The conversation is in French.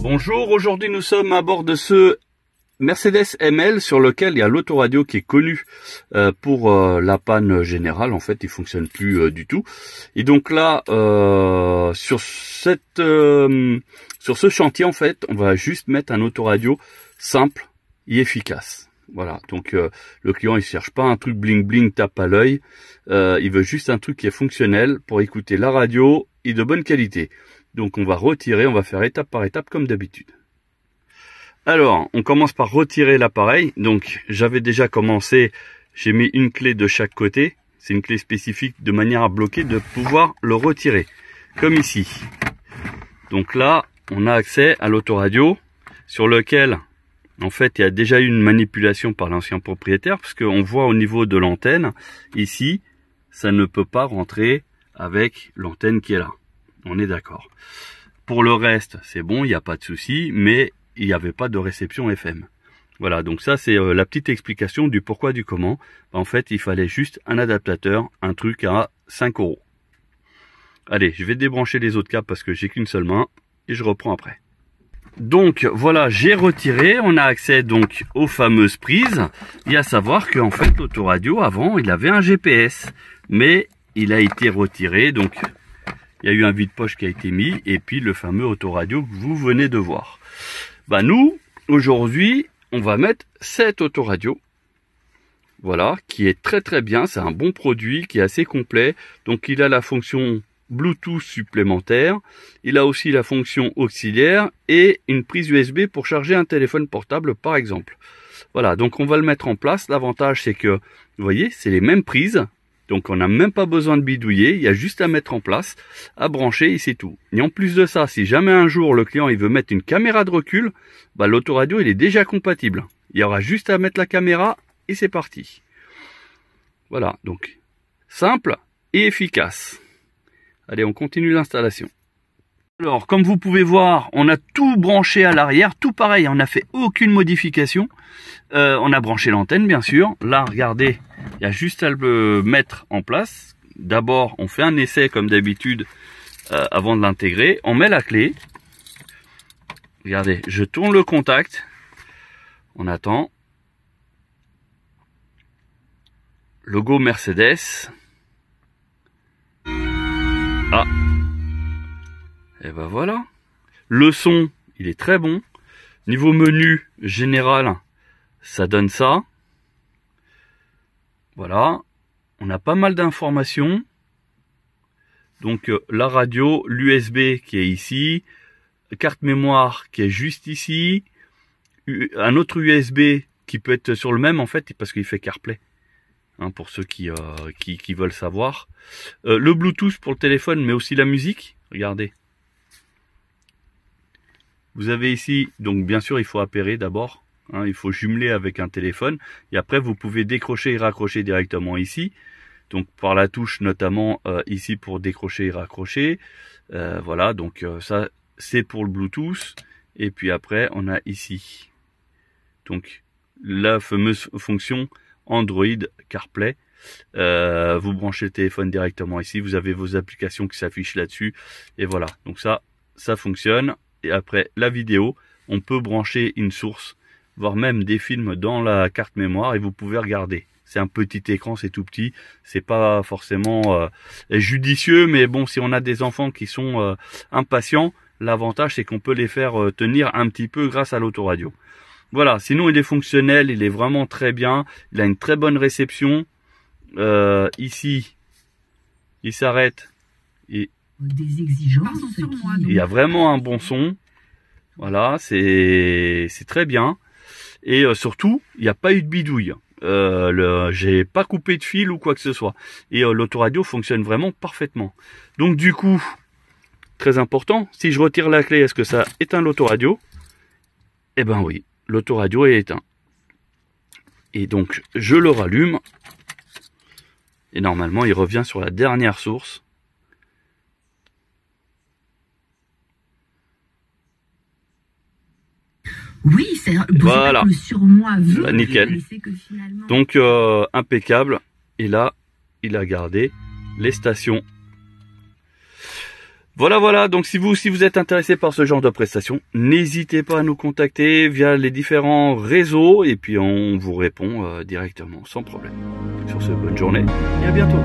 Bonjour, aujourd'hui nous sommes à bord de ce Mercedes ML sur lequel il y a l'autoradio qui est connu pour la panne générale. En fait, il fonctionne plus du tout. Et donc là, sur ce chantier, en fait, on va juste mettre un autoradio simple et efficace. Voilà, donc le client il cherche pas un truc bling bling tape à l'œil, il veut juste un truc qui est fonctionnel pour écouter la radio et de bonne qualité. Donc on va retirer, on va faire étape par étape comme d'habitude. Alors, on commence par retirer l'appareil. Donc j'avais déjà commencé, j'ai mis une clé de chaque côté, c'est une clé spécifique de manière à bloquer, de pouvoir le retirer, comme ici. Donc là, on a accès à l'autoradio sur lequel en fait, il y a déjà eu une manipulation par l'ancien propriétaire, parce qu'on voit au niveau de l'antenne, ici, ça ne peut pas rentrer avec l'antenne qui est là. On est d'accord. Pour le reste, c'est bon, il n'y a pas de souci, mais il n'y avait pas de réception FM. Voilà, donc ça, c'est la petite explication du pourquoi du comment. En fait, il fallait juste un adaptateur, un truc à 5 €. Allez, je vais débrancher les autres câbles parce que j'ai qu'une seule main, et je reprends après. Donc voilà, j'ai retiré, on a accès donc aux fameuses prises. Et à savoir qu'en fait l'autoradio avant il avait un GPS, mais il a été retiré, donc il y a eu un vide-poche qui a été mis, et puis le fameux autoradio que vous venez de voir. Bah nous, aujourd'hui, on va mettre cet autoradio, voilà, qui est très très bien, c'est un bon produit, qui est assez complet, donc il a la fonction Bluetooth supplémentaire, il a aussi la fonction auxiliaire et une prise USB pour charger un téléphone portable par exemple. Voilà, donc on va le mettre en place. L'avantage c'est que, vous voyez, c'est les mêmes prises, donc on n'a même pas besoin de bidouiller, il y a juste à mettre en place, à brancher et c'est tout. Et en plus de ça, si jamais un jour le client il veut mettre une caméra de recul, bah, l'autoradio il est déjà compatible. Il y aura juste à mettre la caméra et c'est parti. Voilà, donc simple et efficace. Allez, on continue l'installation. Alors, comme vous pouvez voir, on a tout branché à l'arrière, tout pareil, on n'a fait aucune modification. On a branché l'antenne, bien sûr. Là, regardez, il y a juste à le mettre en place. D'abord, on fait un essai, comme d'habitude, avant de l'intégrer. On met la clé. Regardez, je tourne le contact. On attend. Logo Mercedes. Ah, et ben voilà, le son il est très bon, niveau menu général ça donne ça, voilà, on a pas mal d'informations, donc la radio, l'USB qui est ici, carte mémoire qui est juste ici, un autre USB qui peut être sur le même en fait parce qu'il fait CarPlay. Hein, pour ceux qui veulent savoir. Le Bluetooth pour le téléphone, mais aussi la musique. Regardez. Vous avez ici, donc bien sûr, il faut appairer d'abord. Hein, il faut jumeler avec un téléphone. Et après, vous pouvez décrocher et raccrocher directement ici. Donc par la touche, notamment ici pour décrocher et raccrocher. Voilà, donc ça, c'est pour le Bluetooth. Et puis après, on a ici. Donc la fameuse fonction Android CarPlay. Vous branchez le téléphone directement ici, vous avez vos applications qui s'affichent là-dessus et voilà, donc ça fonctionne. Et après la vidéo, on peut brancher une source, voire même des films dans la carte mémoire et vous pouvez regarder. C'est un petit écran, c'est tout petit, c'est pas forcément judicieux, mais bon, si on a des enfants qui sont impatients, l'avantage c'est qu'on peut les faire tenir un petit peu grâce à l'autoradio. Voilà, sinon il est fonctionnel, il est vraiment très bien, il a une très bonne réception. Ici, il s'arrête et des exigences, il y a vraiment un bon son. Voilà, c'est très bien. Et surtout, il n'y a pas eu de bidouille. J'ai pas coupé de fil ou quoi que ce soit. Et l'autoradio fonctionne vraiment parfaitement. Donc du coup, très important, si je retire la clé, est-ce que ça éteint l'autoradio? Eh ben oui, l'autoradio est éteint. Et donc je le rallume. Et normalement il revient sur la dernière source. Oui, c'est voilà. Le surmoi veut, bah, nickel. Que finalement... Donc impeccable. Et là, il a gardé les stations. Voilà, donc si vous êtes intéressé par ce genre de prestations, n'hésitez pas à nous contacter via les différents réseaux et puis on vous répond directement sans problème. Sur ce, bonne journée et à bientôt.